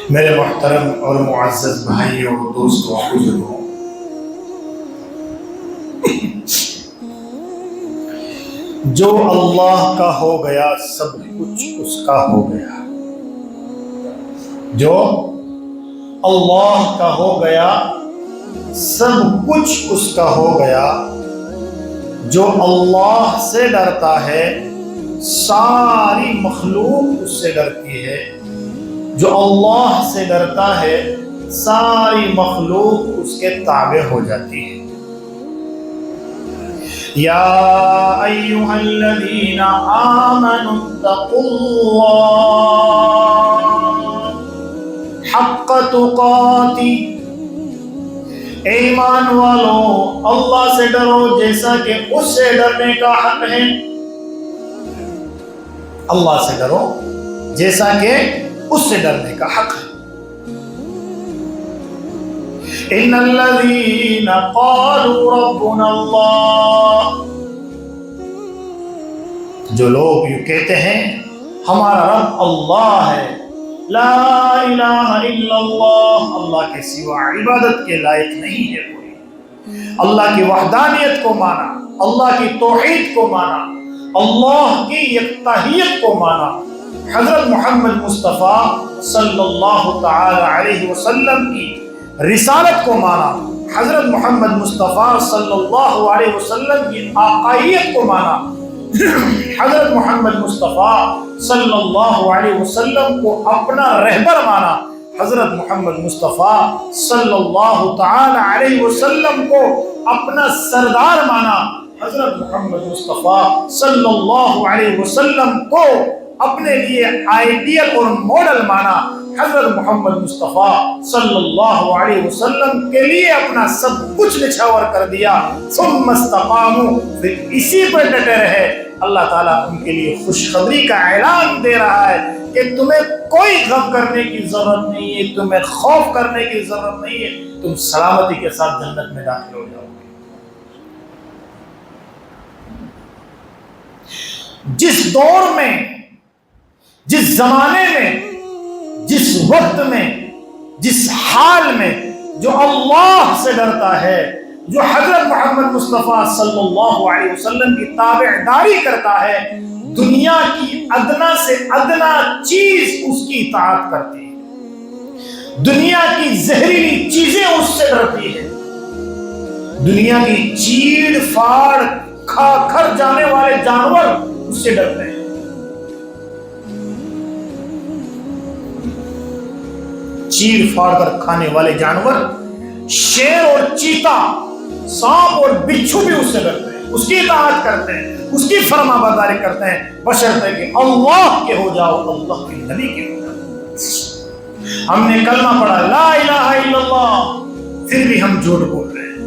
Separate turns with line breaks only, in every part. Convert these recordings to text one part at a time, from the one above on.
میرے محترم اور معزز بھائیوں، دوستوں، بزرگوں، جو اللہ کا ہو گیا سب کچھ اس کا ہو گیا۔ جو اللہ کا ہو گیا سب کچھ اس کا ہو گیا۔ جو اللہ سے ڈرتا ہے ساری مخلوق اس سے ڈرتی ہے۔ جو اللہ سے ڈرتا ہے ساری مخلوق اس کے تابع ہو جاتی ہے۔ یا ایھا الذین آمنوا اتقوا اللہ حق تقاتہ، ایمان والو اللہ سے ڈرو جیسا کہ اس سے ڈرنے کا حق ہے۔ اللہ سے ڈرو جیسا کہ اس سے ڈرنے کا حق ہے۔ ان الذین قالوا ربنا اللہ، جو لوگ یہ کہتے ہیں ہمارا رب اللہ ہے، لا الہ الا اللہ، اللہ کے سوا عبادت کے لائق نہیں ہے کوئی، اللہ کی وحدانیت کو مانا، اللہ کی توحید کو مانا، اللہ کی یکتاہیت کو مانا، حضرت محمد مصطفیٰ صلی اللہ تعالی علیہ وسلم کی رسالت کو مانا، حضرت محمد مصطفیٰ صلی اللہ علیہ وسلم کی آقائیت کو مانا، حضرت محمد مصطفیٰ صلی اللہ علیہ وسلم کو اپنا رہبر مانا، حضرت محمد مصطفیٰ صلی اللہ تعالی علیہ وسلم کو اپنا سردار مانا، حضرت محمد مصطفیٰ صلی اللہ علیہ وسلم کو اپنے لیے آئیڈیل اور ماڈل مانا، حضرت محمد مصطفیٰ صلی اللہ علیہ وسلم کے لیے اپنا سب کچھ نچھاور کر دیا، ثم استقاموا، پھر اسی پر ڈٹے رہے۔ اللہ تعالیٰ ان کے لیے خوشخبری کا اعلان دے رہا ہے کہ تمہیں کوئی غم کرنے کی ضرورت نہیں ہے، تمہیں خوف کرنے کی ضرورت نہیں ہے، تم سلامتی کے ساتھ جنت میں داخل ہو جاؤ گے۔ جس دور میں، جس زمانے میں، جس وقت میں، جس حال میں جو اللہ سے ڈرتا ہے، جو حضرت محمد مصطفیٰ صلی اللہ علیہ وسلم کی تابعداری کرتا ہے، دنیا کی ادنا سے ادنا چیز اس کی اطاعت کرتی ہے، دنیا کی زہریلی چیزیں اس سے ڈرتی ہے، دنیا کی چیڑ پھاڑ کھا کر جانے والے جانور اس سے ڈرتے ہیں۔ چیڑ پھاڑ کر کھانے والے جانور، شیر اور چیتا، سانپ اور بچھو بھی اس سے ڈرتے ہیں، اس کی اطاعت کرتے ہیں، اس کی فرما برداری کرتے ہیں، بشرطے کہ اللہ کے ہو جاؤ، اللہ کے نبی کے ہو جاؤ۔ ہم نے کلمہ پڑھا لا الہ الا اللہ، پھر بھی ہم جھوٹ بول رہے ہیں۔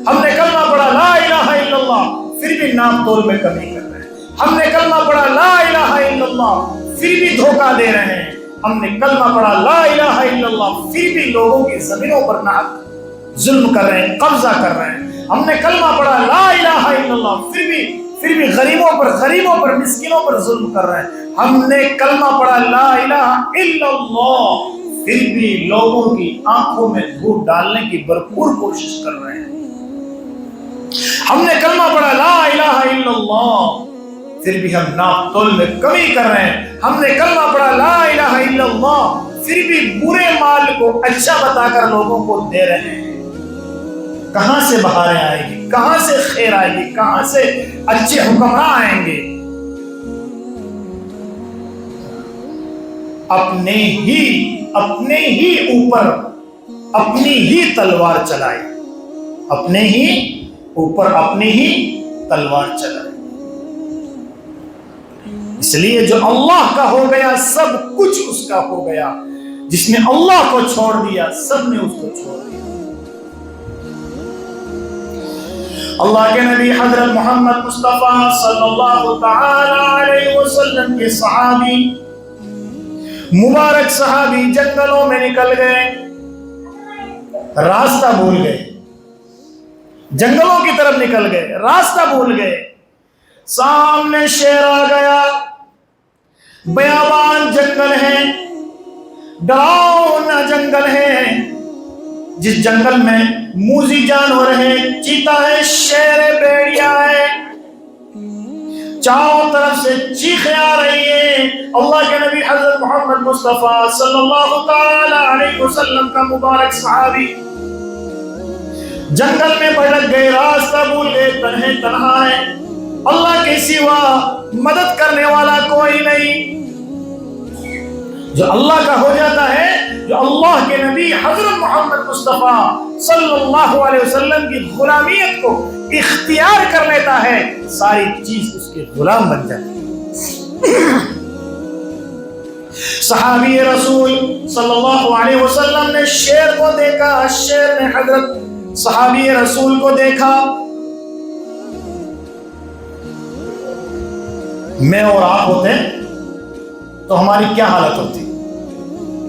ہم نے کلمہ پڑھا لا الہ الا اللہ، پھر بھی ناپ تول میں کمی کر رہے ہیں۔ ہم نے کلمہ پڑھا لا الہ الا اللہ، پھر بھی دھوکہ دے رہے ہیں۔ ہم نے کلمہ پڑھا لا الہ الا اللہ، پھر بھی لوگوں کی زمینوں پر ناحق ظلم کر رہے ہیں، قبضہ کر رہے ہیں۔ ہم نے کلمہ پڑھا لا الہ الا اللہ، پھر بھی غریبوں پر مسکینوں پر ظلم کر رہے ہیں۔ ہم نے کلمہ پڑھا لا الہ الا اللہ، پھر بھی لوگوں کی آنکھوں میں دھوپ ڈالنے کی بھرپور کوشش کر رہے ہیں۔ ہم نے کلمہ پڑھا لا الہ الا اللہ، پھر بھی ہم ناپ تول میں کمی کر رہے ہیں۔ ہم نے کلمہ پڑھا لا الہ الا اللہ، پھر بھی برے مال کو اچھا بتا کر لوگوں کو دے رہے ہیں۔ کہاں سے بہاریں آئیں گی؟ کہاں سے خیر آئے گی؟ کہاں سے اچھے حکمراں آئیں گے؟ اپنے ہی اوپر اپنی ہی تلوار چلائے، اپنے ہی اوپر اپنی ہی تلوار چلائے۔ اس لیے جو اللہ کا ہو گیا سب کچھ اس کا ہو گیا، جس نے اللہ کو چھوڑ دیا سب نے اس کو چھوڑ دیا۔ اللہ کے نبی حضرت محمد مصطفیٰ صلی اللہ تعالی علیہ وسلم کے صحابی، مبارک صحابی جنگلوں میں نکل گئے، راستہ بھول گئے، جنگلوں کی طرف نکل گئے، راستہ بھول گئے، سامنے شیر آ گیا، بیابان جنگل ہے، ڈراؤنا جنگل ہے، جس جنگل میں موذی جانور ہے، چیتا ہے، شیر ہے، بھیڑیا ہے، چاروں طرف سے چیخیں آ رہی ہیں۔ اللہ کے نبی حضرت محمد مصطفیٰ صلی اللہ تعالی علیہ وسلم کا مبارک صحابی جنگل میں بھٹک گئے، راستہ بھول گئے، تنہا ہے، اللہ کے سوا مدد کرنے والا کوئی نہیں۔ جو اللہ کا ہو جاتا ہے، جو اللہ کے نبی حضرت محمد مصطفیٰ صلی اللہ علیہ وسلم کی غلامیت کو اختیار کر لیتا ہے، ساری چیز اس کے غلام بن جاتی ہے۔ صحابی رسول صلی اللہ علیہ وسلم نے شیر کو دیکھا، شیر نے حضرت صحابی رسول کو دیکھا۔ میں اور آپ ہوتے تو ہماری کیا حالت ہوتی،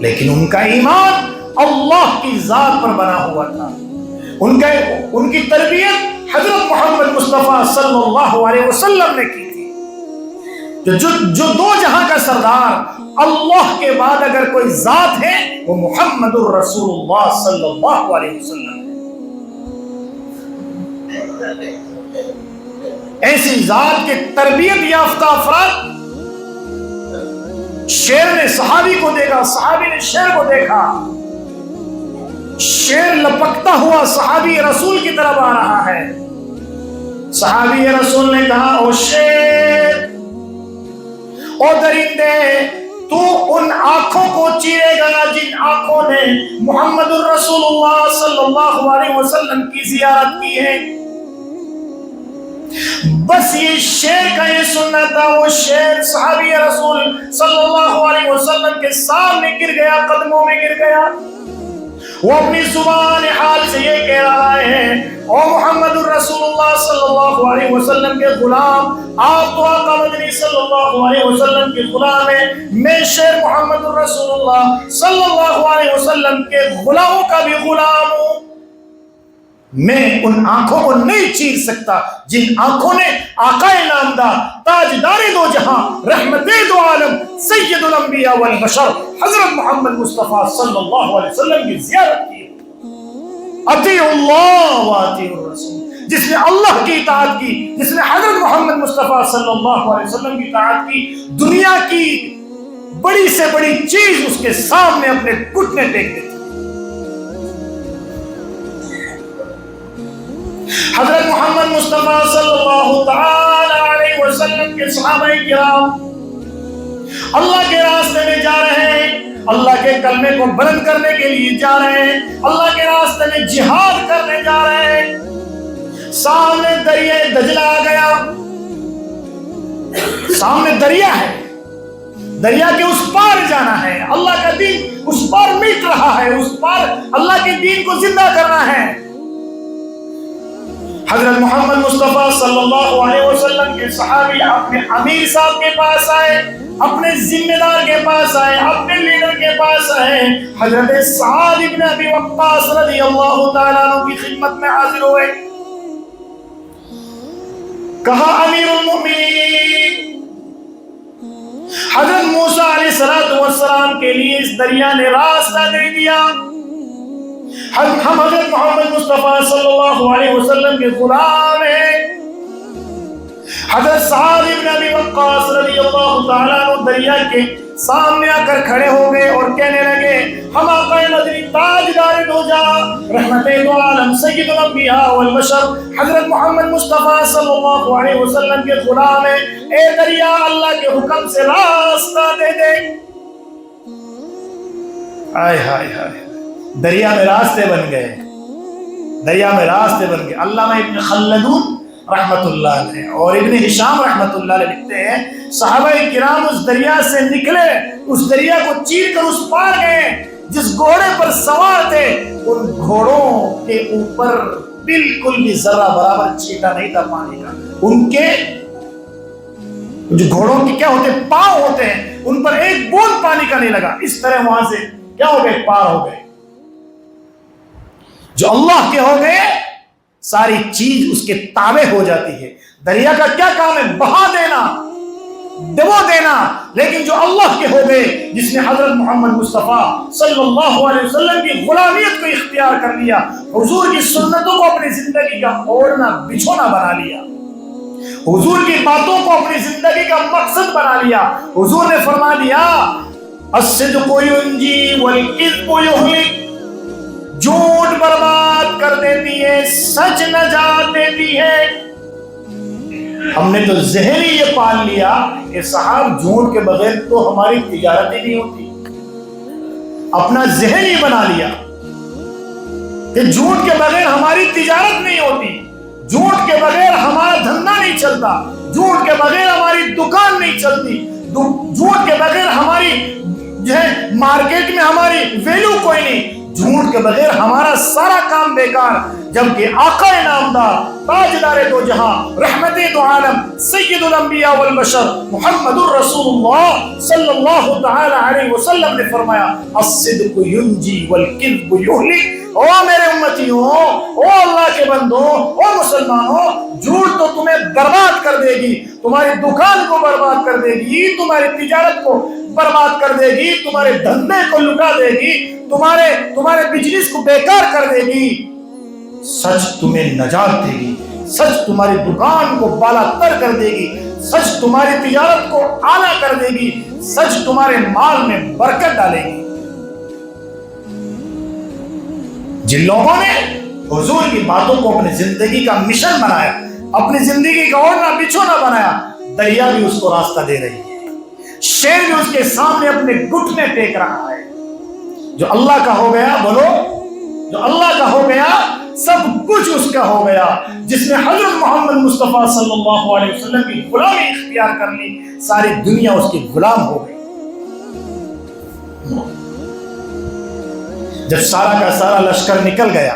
لیکن ان کا ایمان اللہ کی ذات پر بنا ہوا تھا، ان کی تربیت حضرت محمد مصطفیٰ صلی اللہ علیہ وسلم نے کی تھی۔ جو دو جہاں کا سردار اللہ کے بعد اگر کوئی ذات ہے وہ محمد الرسول اللہ صلی اللہ علیہ وسلم ہے۔ ایسی ذات کے تربیت یافتہ افراد، شیر نے صحابی کو دیکھا، صحابی نے شیر کو دیکھا، شیر لپکتا ہوا صحابی رسول کی طرف آ رہا ہے۔ صحابی رسول نے کہا، او شیر، او درندے، تو ان آنکھوں کو چیرے گا جن آنکھوں نے محمد الرسول اللہ صلی اللہ علیہ وسلم کی زیارت کی ہے۔ بس یہ شیر کا یہ سننا تھا، وہ شیر صحابی رسول صلی اللہ علیہ وسلم کے سامنے گر گیا، قدموں میں گر گیا۔ وہ اپنی زبان حال سے یہ کہہ رہا ہے، او محمد الرسول اللہ صلی اللہ علیہ وسلم کے غلام، آپ تو آقا مدنی صلی اللہ علیہ وسلم کے غلام ہیں، میں شیر محمد الرسول اللہ صلی اللہ علیہ وسلم کے غلاموں کا بھی غلام ہوں۔ میں ان آنکھوں کو نہیں چیر سکتا جن آنکھوں نے آقا نامدار، تاجدار دو جہاں، رحمت دو عالم، سید الانبیاء والبشر حضرت محمد مصطفیٰ صلی اللہ علیہ وسلم کی زیارت کی۔ اطیعوا اللہ واطیعوا الرسول، جس نے اللہ کی اطاعت کی، جس نے حضرت محمد مصطفیٰ صلی اللہ علیہ وسلم کی اطاعت کی، دنیا کی بڑی سے بڑی چیز اس کے سامنے اپنے گھٹنے ٹیک دیتے۔ حضرت محمد مصطفیٰ صلی اللہ تعالی علیہ وسلم کے صحابہ کرام اللہ کے راستے میں جا رہے ہیں، اللہ کے کلمے کو بلند کرنے کے لیے جا رہے ہیں، اللہ کے راستے میں جہاد کرنے جا رہے ہیں۔ سامنے دریا دجلہ آ گیا، سامنے دریا ہے، دریا کے اس پار جانا ہے، اللہ کا دین اس پار مٹ رہا ہے، اس پار اللہ کے دین کو زندہ کرنا ہے۔ حضرت محمد مصطفیٰ صلی اللہ علیہ وسلم کے صحابی اپنے امیر صاحب کے پاس آئے، اپنے ذمہ دار کے پاس آئے، اپنے لیڈر کے پاس آئے، حضرت سعد بن ابی وقاص رضی اللہ تعالیٰ عنہ کی خدمت میں حاضر ہوئے۔ کہا، امیر المؤمنین، حضرت موسیٰ علیہ السلام کے لیے اس دریا نے راستہ دے دیا، ہم حضرت محمد مصطفیٰ صلی اللہ علیہ وسلم کے غلام ہیں۔ حضرت سعد بن ابی وقاص رضی اللہ تعالیٰ عنہ دریا کے سامنے آ کر کھڑے ہو گئے اور کہنے لگے، ہم آقا مدنی تاجدار دو جہاں، رحمت دو عالم، سید الانبیاء والبشر حضرت محمد مصطفیٰ صلی اللہ علیہ وسلم کے غلام ہیں، اے دریا اللہ کے حکم سے راستہ دے دے۔ آئے ہائے ہائے، دریا میں راستے بن گئے، دریا میں راستے بن گئے۔ علامہ ابن خلدون رحمت اللہ علیہ اور ابن ہشام رحمت اللہ علیہ لکھتے ہیں، صحابہ کرام اس دریا سے نکلے، اس دریا کو چیر کر اس پار گئے، جس گھوڑے پر سوار تھے ان گھوڑوں کے اوپر بالکل بھی ذرہ برابر چھینٹا نہیں تھا پانی کا، ان کے جو گھوڑوں کے کیا ہوتے ہیں، پاؤں ہوتے ہیں، ان پر ایک بوند پانی کا نہیں لگا، اس طرح وہاں سے کیا ہو گئے، پار ہو گئے۔ جو اللہ کے ہو گئے ساری چیز اس کے تابع ہو جاتی ہے۔ دریا کا کیا کام ہے، بہا دینا، دبو دینا، لیکن جو اللہ کے ہو گئے، جس نے حضرت محمد مصطفیٰ صلی اللہ علیہ وسلم کی غلامیت کو اختیار کر لیا، حضور کی سنتوں کو اپنی زندگی کا اوڑھنا بچھونا بنا لیا، حضور کی باتوں کو اپنی زندگی کا مقصد بنا لیا، حضور نے فرما دیا الصدق ینجی والکذب یہلک، جھوٹ برباد کر دیتی ہے، سچ نجات دیتی ہے۔ ہم نے تو ذہن ہی یہ پال لیا کہ صاحب جھوٹ کے بغیر تو ہماری تجارت ہی نہیں ہوتی، اپنا ذہن ہی بنا لیا کہ جھوٹ کے بغیر ہماری تجارت نہیں ہوتی، جھوٹ کے بغیر ہمارا دھندا نہیں چلتا، جھوٹ کے بغیر ہماری دکان نہیں چلتی، جھوٹ کے بغیر ہماری جو ہے مارکیٹ میں ہماری ویلیو کوئی نہیں، جھوٹ کے بغیر ہمارا سارا کام بیکار۔ جبکہ آقا نامدار تاجدار دو جہاں رحمت دو عالم سید الانبیاء والبشر محمد الرسول اللہ صلی اللہ تعالی علیہ وسلم نے فرمایا الصدق ینجی والکذب یہلک۔ او میرے امتیوں، او اللہ کے بندوں، او مسلمانوں، جھوٹ تو تمہیں برباد کر دے گی، تمہاری دکان کو برباد کر دے گی، تمہاری تجارت کو برباد کر دے گی، تمہارے دھندے کو لٹا دے گی، تمہارے بزنس کو بیکار کر دے گی۔ سچ تمہیں نجات دے گی، سچ تمہاری دکان کو بالا تر کر دے گی، سچ تمہاری تجارت کو اعلیٰ کر دے گی، سچ تمہارے مال میں برکت ڈالے گی۔ جن لوگوں نے حضور کی باتوں کو اپنی زندگی کا مشن بنایا، اپنی زندگی کا اوڑھنا بچھونا بنایا، دریا بھی اس کو راستہ دے رہی ہے، شیر بھی اس کے سامنے اپنے گھٹنے ٹیک رہا ہے۔ جو اللہ کا ہو گیا، بولو، جو اللہ کا ہو گیا سب کچھ اس کا ہو گیا۔ جس نے حضرت محمد مصطفیٰ صلی اللہ علیہ وسلم کی غلامی اختیار کر لی، ساری دنیا اس کی غلام ہو گئی۔ جب سارا کا سارا لشکر نکل گیا،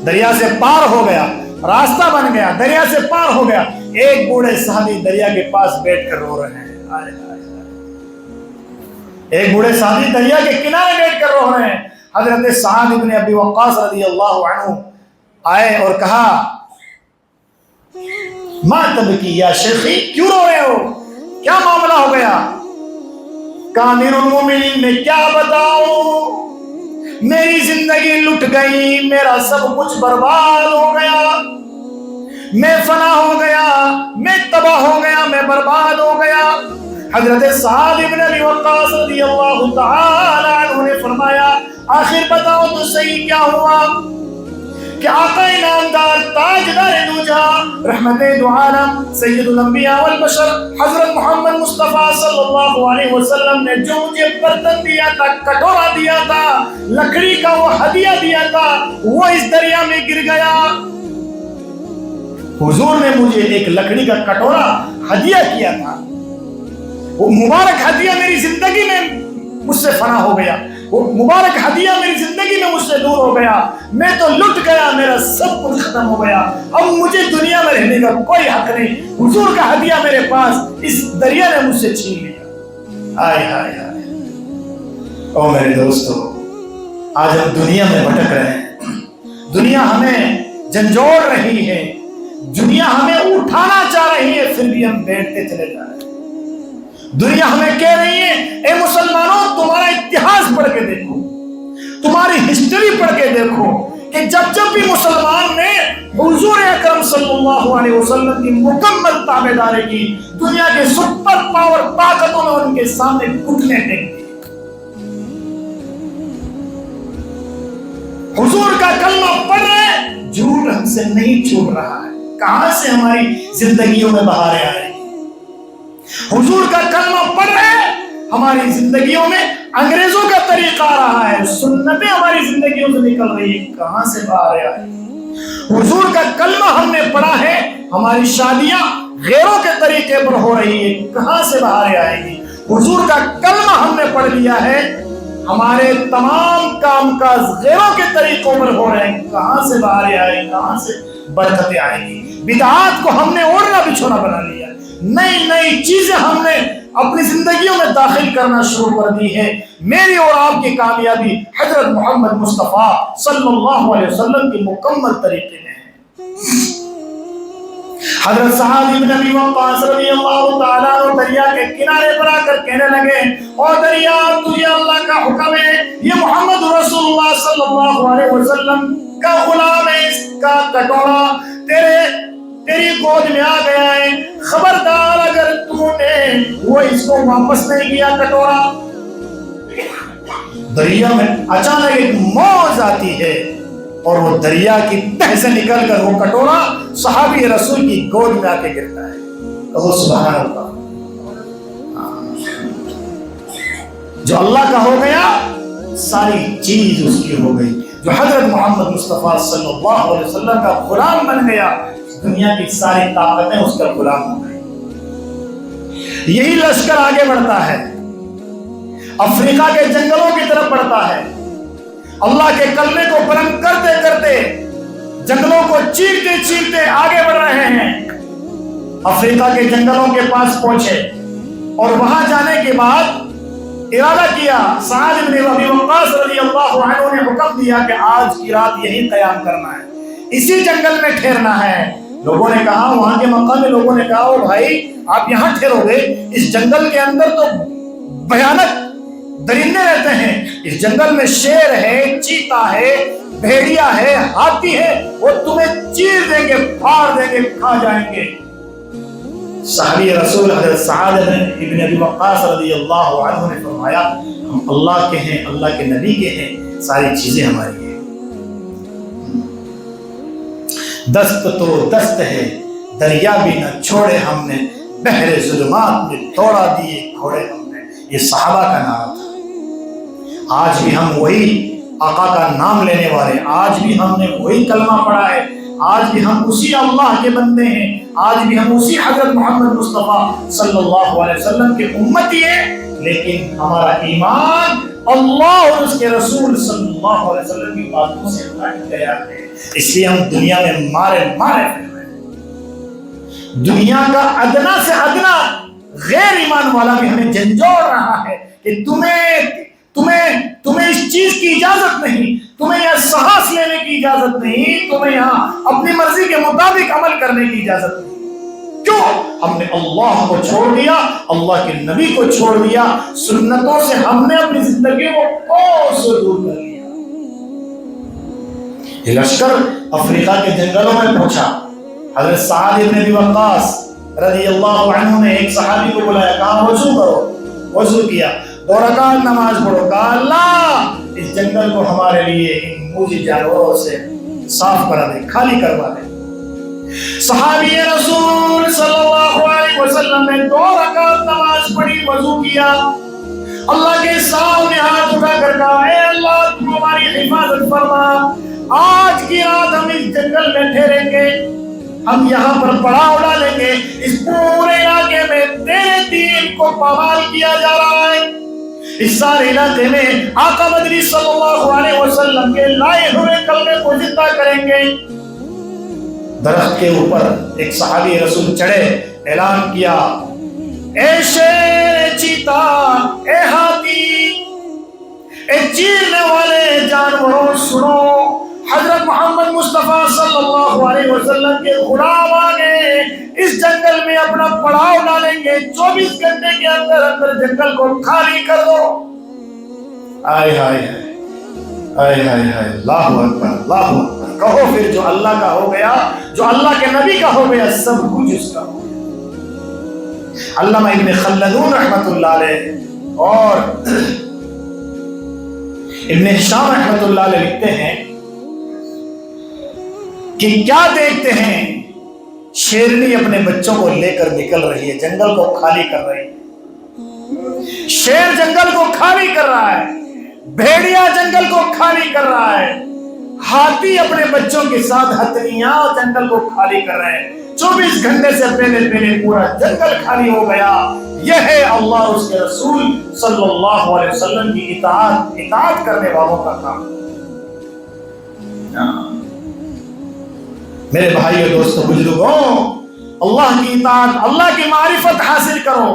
دریا سے پار ہو گیا، راستہ بن گیا، دریا سے پار ہو گیا، ایک بوڑھے صحابی دریا کے پاس بیٹھ کر رو رہے ہیں، ایک بوڑھے صحابی دریا کے کنارے بیٹھ کر رو رہے ہیں۔ حضرت سعد بن ابی وقاص رضی اللہ عنہ آئے اور کہا ما تبکی یا شیخی، کیوں رو رہے ہو، کیا معاملہ ہو گیا؟ کہا امیر المومنین میں کیا بتاؤں، میری زندگی لٹ گئی، میرا سب کچھ برباد ہو گیا، میں فنا ہو گیا، میں تباہ ہو گیا، میں برباد ہو گیا۔ حضرت سعد بن ابی وقاص رضی اللہ تعالی عنہ نے فرمایا آخر بتاؤ تو صحیح کیا ہوا کہ آقا نامدار تاجدار دو جہاں رحمت دو عالم سید الانبیاء والبشر حضرت محمد مصطفیٰ صلی اللہ علیہ وسلم نے جو مجھے برتن دیا تھا، کٹورا دیا تھا، لکڑی کا وہ ہدیہ دیا تھا، وہ اس دریا میں گر گیا۔ حضور نے مجھے ایک لکڑی کا کٹورا ہدیہ کیا تھا، وہ مبارک ہدیہ میری زندگی میں مجھ سے فنا ہو گیا، وہ مبارک ہدیہ میری زندگی میں مجھ سے دور ہو گیا، میں تو لٹ گیا، میرا سب کچھ ختم ہو گیا، اب مجھے دنیا میں رہنے کا کوئی حق نہیں، حضور کا ہدیہ میرے پاس اس دریا نے مجھ سے چھین لیا۔ آئے ہائے ہائے، او میرے دوستو، آج ہم دنیا میں بھٹک رہے ہیں، دنیا ہمیں جھنجھوڑ رہی ہے، دنیا ہمیں اٹھانا چاہ رہی ہے، پھر بھی ہم بیٹھتے چلے جا رہے ہیں۔ دنیا ہمیں کہہ رہی ہے اے مسلمانوں تمہارا اتہاس پڑھ کے دیکھو، تمہاری ہسٹری پڑھ کے دیکھو کہ جب بھی مسلمان نے حضور اکرم صلی اللہ علیہ وسلم کی مکمل تابعداری کی، دنیا کے سپر پاور طاقتوں نے ان کے سامنے گھٹنے ٹیک دیے۔ حضور کا کلمہ پڑھ رہے، جھوٹ ہم سے نہیں چھوٹ رہا ہے، کہاں سے ہماری زندگیوں میں بہاریں آ رہی ہیں؟ حضور کا کلمہ پڑھ رہے، ہماری زندگیوں میں انگریزوں کا طریقہ آ رہا ہے، سنتیں ہماری زندگیوں سے نکل رہی ہیں، کہاں سے باہر آئے؟ حضور کا کلمہ ہم نے پڑھا ہے، ہماری شادیاں غیروں کے طریقے پر ہو رہی ہیں، کہاں سے باہر آئے گی؟ حضور کا کلمہ ہم نے پڑھ لیا ہے، ہمارے تمام کام کاج غیروں کے طریقوں پر ہو رہے ہیں، کہاں سے باہر آئے، کہاں سے برکتیں آئیں گی؟ بدعات کو ہم نے اوڑھنا بچھونا بنا لیا، نئی نئی چیزیں ہم نے اپنی زندگیوں میں داخل کرنا شروع کر دی ہے۔ میری اور آپ کی کامیابی حضرت محمد مصطفیٰ صلی اللہ علیہ وسلم کے مکمل طریقے میں ہے۔ حضرت سعد بن ابی وقاص رضی اللہ تعالیٰ عنہ دریا کے کنارے پر آ کر کہنے لگے، او دریا، تجھے اللہ کا حکم ہے، یہ محمد رسول اللہ صلی اللہ علیہ وسلم کا غلام ہے، اس کا کٹورا تیری گود میں آ گیا ہے، خبردار اگر تو نے وہ اس کو واپس نہیں کیا کٹورا۔ دریا میں اچانک ایک موج آتی ہے اور وہ دریا کی تہ سے نکل کر وہ کٹورا صحابی رسول کی گود میں آ کے گرتا ہے۔ کہو سبحان اللہ۔ جو اللہ کا ہو گیا ساری چیز اس کی ہو گئی، جو حضرت محمد مصطفیٰ صلی اللہ علیہ وسلم کا غلام بن گیا، دنیا کی ساری طاقتیں اس کا غلام ہو گئی۔ یہی لشکر آگے بڑھتا ہے، افریقہ کے جنگلوں کی طرف بڑھتا ہے، اللہ کے کلمے کو بلند کرتے کرتے جنگلوں کو چیرتے چیرتے آگے بڑھ رہے ہیں۔ افریقہ کے جنگلوں کے پاس پہنچے اور وہاں جانے کے بعد ارادہ کیا، سعد بن ابی وقاص رضی اللہ عنہ نے حکم دیا کہ آج کی رات یہی قیام کرنا ہے، اسی جنگل میں ٹھہرنا ہے۔ لوگوں نے کہا، وہاں کے مقامی لوگوں نے کہا، او بھائی آپ یہاں ٹھہرو گے؟ اس جنگل کے اندر تو بھیانک درندے رہتے ہیں، اس جنگل میں شیر ہے، چیتا ہے، بھیڑیا ہے، ہاتھی ہے، وہ تمہیں چیر دیں گے، پھاڑ دیں گے، کھا جائیں گے۔ صحابی رسول حضرت سعد بن ابی وقاص رضی اللہ عنہ نے فرمایا، ہم اللہ کے ہیں، اللہ کے نبی کے ہیں، ساری چیزیں ہماری ہیں۔ دست تو دست ہے، دریا بھی نہ چھوڑے ہم نے، بحر ظلمات میں دوڑا دیے گھوڑے ہم نے۔ یہ صحابہ کا نعرہ تھا۔ آج بھی ہم وہی آقا کا نام لینے والے، آج بھی ہم نے وہی کلمہ پڑھا ہے، آج بھی ہم اسی اللہ کے بندے ہیں، آج بھی ہم اسی حضرت محمد مصطفیٰ صلی اللہ علیہ وسلم کے امتی ہیں، لیکن ہمارا ایمان اللہ اور اس کے رسول صلی اللہ علیہ وسلم کی باتوں سے ہٹ گیا ہے، اس لیے ہم دنیا میں مارے پھر رہے ہیں۔ دنیا کا ادنا سے ادنا غیر ایمان والا بھی ہمیں جھنجھوڑ رہا ہے کہ تمہیں اس چیز کی اجازت نہیں، تمہیں یہاں سانس لینے کی اجازت نہیں، تمہیں یہاں اپنی مرضی کے مطابق عمل کرنے کی اجازت نہیں۔ کیوں؟ ہم نے اللہ کو چھوڑ دیا، اللہ کے نبی کو چھوڑ دیا، سنتوں سے ہم نے اپنی زندگی کو کوس دور کر لیا۔ یہ لشکر افریقہ کے جنگلوں میں پہنچا۔ حضرت سعد بن ابی وقاص رضی اللہ عنہ نے ایک صحابی کو بلایا، کہا وضو کرو۔ وضو کیا، 2 رکعت نماز پڑھو۔ کہا اللہ اس جنگل کو ہمارے لیے ان موذی جانوروں سے صاف کرا دے، خالی کروا دے۔ صحابی رسول صلی اللہ علیہ وسلم نے 2 رکعت نماز پڑھی، وضو کیا، اللہ کے سامنے ہاتھ اٹھا کر کہا، اے اللہ تم ہماری حفاظت فرما، آج کی رات ہم اس جنگل میں ٹھہریں گے، ہم یہاں پر پڑاؤ ڈالیں گے، اس پورے علاقے میں تیرے دین کو پامال کیا جا رہا ہے، اس سارے علاقے میں آقا مدنی صلی اللہ علیہ وسلم کے لائے ہوئے کلمے کو زندہ کریں گے۔ درخت کے اوپر ایک صحابی رسول چڑھے، اعلان کیا، اے شیر، چیتا، اے ہاتھی، اے چیرنے والے جانوروں، سنو، حضرت محمد مصطفیٰ صلی اللہ علیہ وسلم کے غلام آگے اس جنگل میں اپنا پڑاؤ ڈالیں گے، 24 گھنٹے کے اندر اندر جنگل کو خالی کر دو۔ آئے ہائے آئے ہائے ہائے، اللہ اکبر، اللہ اکبر۔ کہو پھر جو اللہ کا ہو گیا، جو اللہ کے نبی کا ہو گیا، سب کچھ اس کا ہو گیا۔ علامہ ابن خلدون رحمۃ اللہ علیہ اور ابن ہشام رحمۃ اللہ علیہ لکھتے ہیں کہ کیا دیکھتے ہیں، شیرنی اپنے بچوں کو لے کر نکل رہی ہے، جنگل کو خالی کر رہی ہے، شیر جنگل کو خالی کر رہا ہے، بھیڑیا جنگل کو خالی کر رہا ہے، ہاتھی اپنے بچوں کے ساتھ ہتھیلیاں جنگل کو خالی کر رہے ہیں۔ 24 گھنٹے سے پہلے پورا جنگل خالی ہو گیا۔ یہ ہے اللہ اور اس کے رسول صلی اللہ علیہ وسلم کی اطاعت کرنے والوں کا کام۔ میرے بھائیو، دوستو، بزرگوں، اللہ کی اطاعت، اللہ کی معرفت حاصل کرو،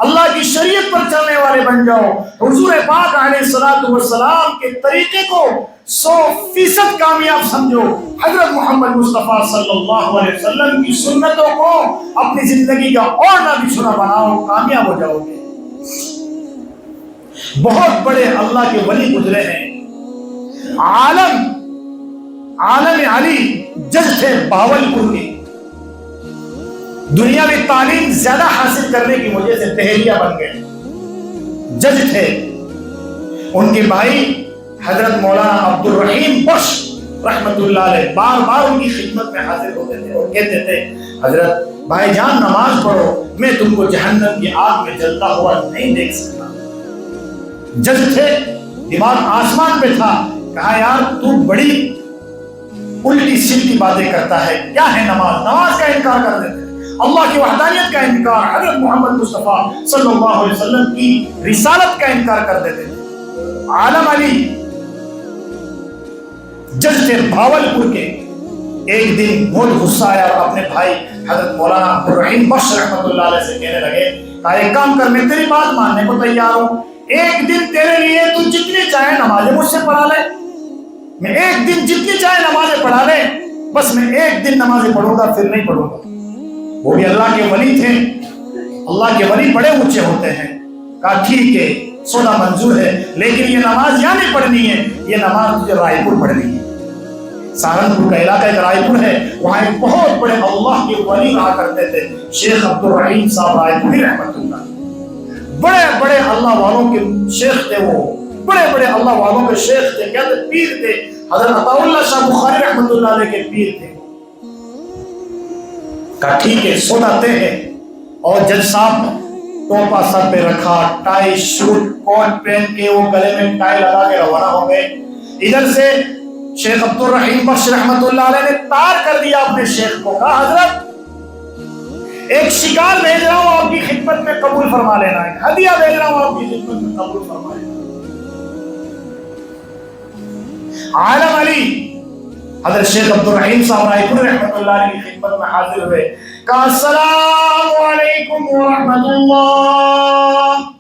اللہ کی شریعت پر چلنے والے بن جاؤ، حضور پاک علیہ الصلوۃ والسلام کے طریقے کو 100% کامیاب سمجھو، حضرت محمد مصطفیٰ صلی اللہ علیہ وسلم کی سنتوں کو اپنی زندگی کا اور نہ بچھونا بناؤ، کامیاب ہو جاؤ گے۔ بہت بڑے اللہ کے ولی گزرے ہیں، عالم علی جج تھے بہاولپور کے، دنیاوی تعلیم زیادہ حاصل کرنے کی وجہ سے دہلیہ بن گئے، جج تھے۔ ان کے بھائی حضرت مولانا عبد الرحیم بخش رحمت اللہ علیہ بار بار ان کی خدمت میں حاضر ہوتے تھے اور کہتے تھے حضرت بھائی جان نماز پڑھو، میں تم کو جہنم کی آگ میں جلتا ہوا نہیں دیکھ سکتا۔ جج تھے، دماغ آسمان پہ تھا، کہا یار تو بڑی الٹی سیدھی باتیں کرتا ہے، کیا ہے نماز کا انکار کر دیتے، اللہ کی وحدانیت کا انکار، حضرت محمد مصطفیٰ صلی اللہ علیہ وسلم کی رسالت کا انکار کر دیتے تھے۔ عالم علی جج تھے بھاولپور کے، ایک دن بہت غصہ آیا اور اپنے بھائی حضرت مولانا عبد الرحیم بخش رحمت اللہ علیہ سے کہنے لگے، کہا ایک کام کر، میں تیری بات ماننے کو تیار ہوں، ایک دن تیرے لیے تو جتنی چاہے نمازیں مجھ سے پڑھا لے، میں ایک دن جتنی چاہے نمازیں پڑھا لے، بس میں ایک دن نمازیں پڑھوں گا پھر نہیں پڑھوں گا۔ وہ بھی اللہ کے ولی تھے، اللہ کے ولی بڑے اونچے ہوتے ہیں، کہا ٹھیک ہے سودا منظور ہے، لیکن یہ نماز یہاں نہیں پڑھنی ہے، یہ نماز مجھے رائے پور پڑھنی ہے۔ سہارنپور کا علاقہ ایک رائے پور ہے، وہاں ایک بہت بڑے اللہ کے ولی رہا کرتے تھے، شیخ عبد الرحیم صاحب رائے پوری رحمت اللہ، بڑے بڑے اللہ والوں کے شیخ تھے، وہ بڑے بڑے اللہ والوں کے شیخ تھے، کہتے پیر تھے، حضرت عطا اللہ شاہ بخاری رحمت اللہ علیہ کے پیر تھے۔ کہا ٹھیک ہے سودا طے ہے، اور جج صاحب ٹوپا سر پہ رکھا، ٹائی شوٹ کوٹ پہن کے وہ گلے میں ٹائی لگا کے روانہ ہو گئے۔ ادھر سے شیخ عبد الرحیم بخش رحمت اللہ علیہ نے تار کر دیا اپنے شیخ کو، کہا حضرت ایک شکار بھیج رہا ہوں آپ کی خدمت میں قبول فرما لینا، ایک ہدیہ بھیج رہا ہوں آپ کی خدمت میں قبول فرما لینا۔ عالم علی حضرت شیخ عبد الرحیم صاحب رائے پور رحمت اللہ علیہ کی خدمت میں حاضر ہوئے، کہا السلام علیکم ورحمت اللہ۔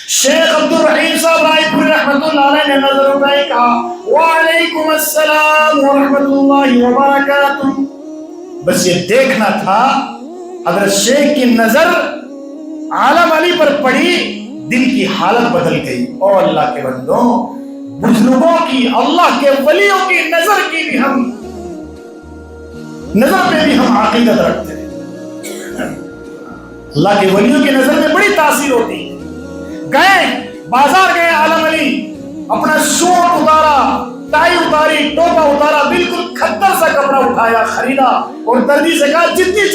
شیخ عبد الرحیم صاحب رائے پور رحمت اللہ علیہ نے نظر اٹھائی، کہا وعلیکم السلام ورحمت اللہ وبرکاتہ۔ بس یہ دیکھنا تھا، حضرت شیخ کی نظر عالم علی پر پڑی، دل کی حالت بدل گئی۔ اور اللہ کے بندوں، بزرگوں کی، اللہ کے ولیوں کی نظر کی بھی ہم نظر پہ بھی ہم عقیدت رکھتے ہیں، اللہ کے ولیوں کی نظر میں بڑی تاثیر ہوتی ہے۔ گئے بازار گئے عالم علی، اپنا سوٹ اتارا، ٹائی اتاری، ٹوپا اتارا، بالکل کھدر سا کپڑا اٹھایا، خریدا، اور دردی سے کہا جتنی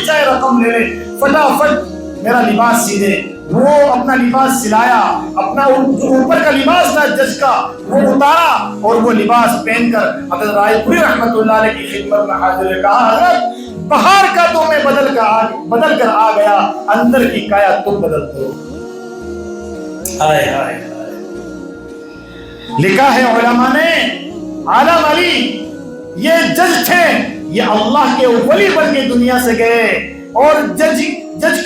چاہے رقم لے لے، فٹافٹ میرا لباس سی دے۔ وہ اپنا لباس سلایا، اپنا جو اوپر کا لباس تھا جج کا وہ اتارا، اور وہ لباس پہن کر حضرت رائے پوری رحمت اللہ علیہ کی خدمت میں حاضر ہے، کہا حضرت بہار کا تو میں بدل کر آ گیا، اندر کی کایا تم بدل دو۔ لکھا ہے علماء نے، عالم علی یہ جج تھے، یہ اللہ کے ولی بن کے دنیا سے گئے، اور جج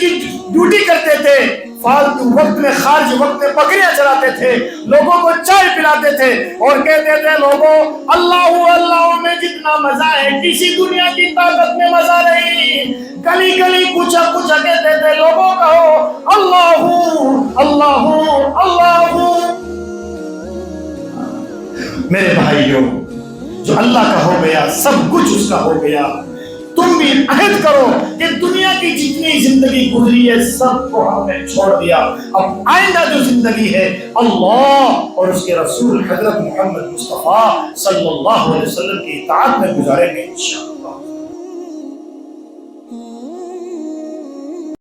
کی ڈیوٹی کرتے تھے، فالتو وقت میں، خارج وقت میں بکریاں چلاتے تھے، لوگوں کو چائے پلاتے تھے، اور کہتے تھے لوگوں اللہ میں جتنا مزہ ہے کسی دنیا کی طاقت میں مزہ نہیں۔ گلی گلی کوچا کوچا کہتے تھے لوگوں کہو اللہ اللہ۔ میرے بھائیوں، جو اللہ کا ہو گیا سب کچھ اس کا ہو گیا، تم بھی عہد کرو کہ دنیا کی جتنی زندگی گزری ہے سب کو ہم نے چھوڑ دیا، اب آئندہ جو زندگی ہے اللہ اور اس کے رسول حضرت محمد مصطفیٰ صلی اللہ علیہ وسلم کی اطاعت میں گزاریں گے انشاءاللہ۔